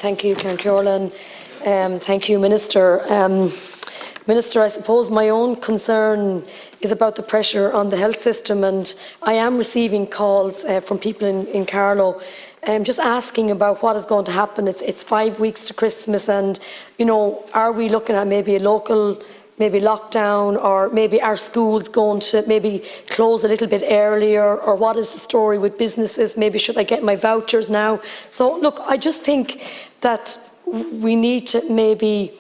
Thank you, Cearlan. Thank you, Minister. Minister, I suppose my own concern is about the pressure on the health system, and I am receiving calls from people in Carlow just asking about what is going to happen. It's 5 weeks to Christmas, and, you know, are we looking at maybe a local lockdown, or maybe our schools going to maybe close a little bit earlier, or what is the story with businesses? Maybe should I get my vouchers now? So look, I just think that we need to maybe,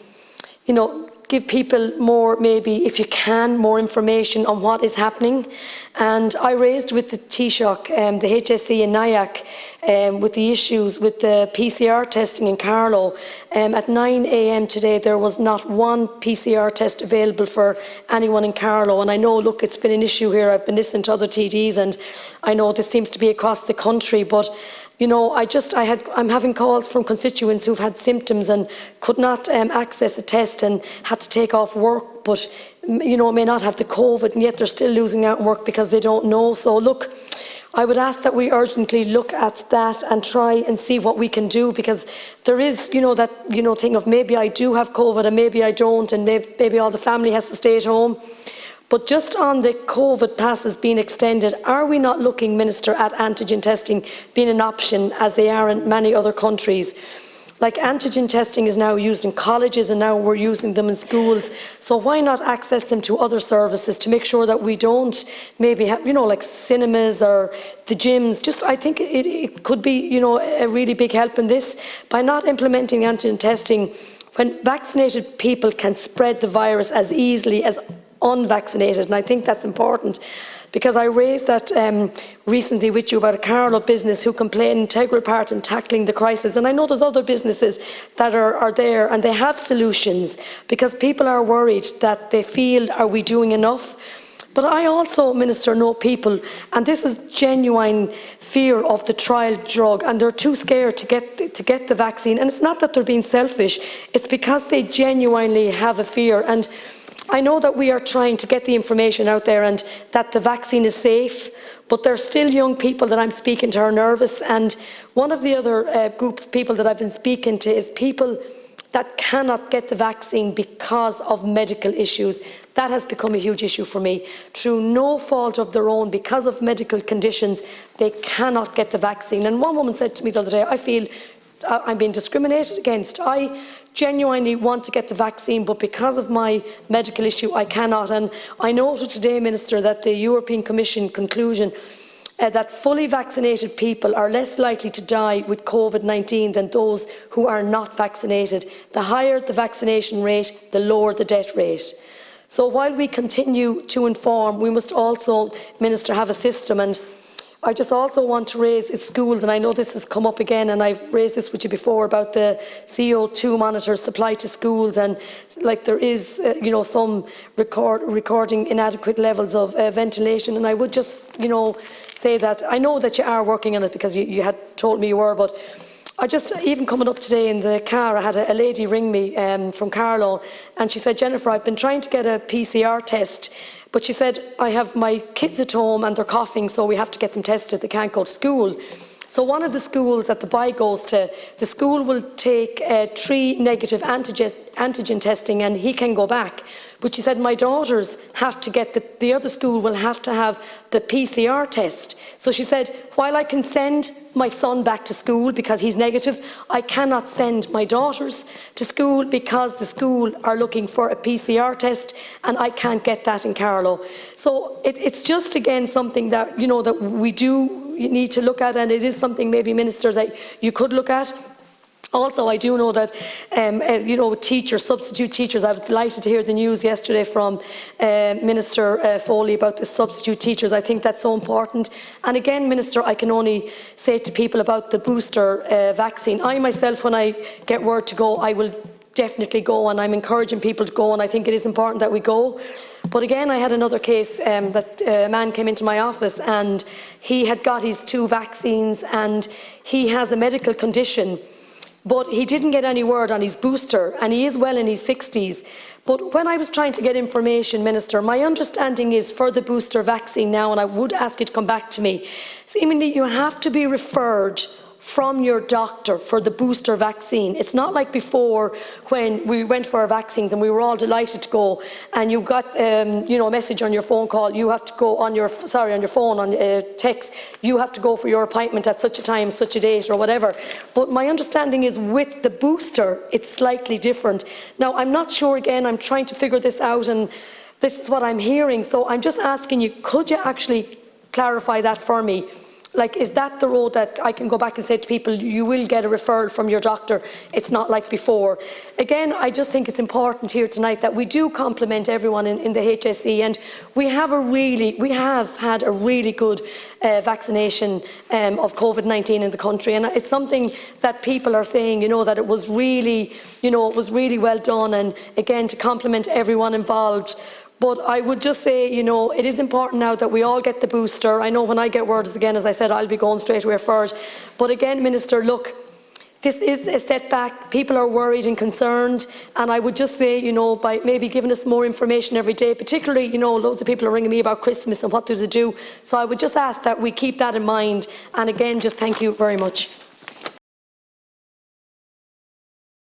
you know, give people more, maybe if you can, more information on what is happening. And I raised with the Taoiseach, the HSE and NIAC, with the issues with the PCR testing in Carlow. At 9 a.m. today, there was not one PCR test available for anyone in Carlow. And I know, look, it's been an issue here. I've been listening to other TDs, and I know this seems to be across the country, but you know, I'm having calls from constituents who've had symptoms and could not access a test and had to take off work, but, you know, may not have the COVID, and yet they're still losing out on work because they don't know. So look, I would ask that we urgently look at that and try and see what we can do, because there is, you know, that, you know, thing of maybe I do have COVID and maybe I don't, and maybe all the family has to stay at home. But just on the COVID passes being extended, are we not looking, Minister, at antigen testing being an option, as they are in many other countries? Like, antigen testing is now used in colleges, and now we're using them in schools. So why not access them to other services to make sure that we don't maybe have, you know, like cinemas or the gyms? Just, I think it could be, you know, a really big help in this. By not implementing antigen testing, when vaccinated people can spread the virus as easily as unvaccinated, and I think that's important, because I raised that recently with you about a Carlow business who can play an integral part in tackling the crisis, and I know there's other businesses that are there and they have solutions, because people are worried that they feel, are we doing enough? But I also, Minister, know people, and this is genuine fear of the trial drug, and they're too scared to get the vaccine, and it's not that they're being selfish, it's because they genuinely have a fear. And I know that we are trying to get the information out there and that the vaccine is safe, but there are still young people that I'm speaking to are nervous. And one of the other group of people that I've been speaking to is people that cannot get the vaccine because of medical issues. That has become a huge issue for me. Through no fault of their own, because of medical conditions, they cannot get the vaccine. And one woman said to me the other day, I feel I'm being discriminated against. I genuinely want to get the vaccine, but because of my medical issue, I cannot. And I noted today, Minister, that the European Commission conclusion that fully vaccinated people are less likely to die with COVID-19 than those who are not vaccinated. The higher the vaccination rate, the lower the death rate. So while we continue to inform, we must also, Minister, have a system. And I just also want to raise schools, and I know this has come up again, and I've raised this with you before about the CO2 monitors supply to schools, and like there is, you know, some recording inadequate levels of ventilation, and I would just, you know, say that I know that you are working on it, because you had told me you were, but I just, even coming up today in the car, I had a lady ring me from Carlow, and she said, Jennifer, I've been trying to get a PCR test, but she said, I have my kids at home and they're coughing, so we have to get them tested. They can't go to school. So one of the schools that the boy goes to, the school will take 3 negative antigen testing, and he can go back. But she said, my daughters have to get, the other school will have to have the PCR test. So she said, while I can send my son back to school because he's negative, I cannot send my daughters to school because the school are looking for a PCR test, and I can't get that in Carlow. So it's just, again, something that, you know, that we do need to look at, and it is something, maybe, Minister, that you could look at. Also, I do know that, you know, teachers, substitute teachers, I was delighted to hear the news yesterday from Minister Foley about the substitute teachers. I think that's so important. And again, Minister, I can only say to people about the booster vaccine. I myself, when I get word to go, I will definitely go, and I'm encouraging people to go, and I think it is important that we go. But again, I had another case that a man came into my office, and he had got his 2 vaccines, and he has a medical condition, but he didn't get any word on his booster, and he is well in his 60s. But when I was trying to get information, Minister, my understanding is for the booster vaccine now, and I would ask you to come back to me, seemingly you have to be referred from your doctor for the booster vaccine. It's not like before when we went for our vaccines and we were all delighted to go, and you got you know, a message on your phone call, you have to go on your phone, on text, you have to go for your appointment at such a time, such a date or whatever. But my understanding is with the booster, it's slightly different. Now, I'm not sure, again, I'm trying to figure this out, and this is what I'm hearing. So I'm just asking you, could you actually clarify that for me? Like, is that the road that I can go back and say to people, you will get a referral from your doctor? It's not like before. Again, I just think it's important here tonight that we do compliment everyone in the HSE, and we have had a really good vaccination of COVID-19 in the country, and it's something that people are saying, you know, that it was really, you know, it was really well done, and again, to compliment everyone involved. But I would just say, you know, it is important now that we all get the booster. I know when I get word, again, as I said, I'll be going straight away for it. But again, Minister, look, this is a setback. People are worried and concerned. And I would just say, you know, by maybe giving us more information every day, particularly, you know, loads of people are ringing me about Christmas and what do they do. So I would just ask that we keep that in mind. And again, just thank you very much.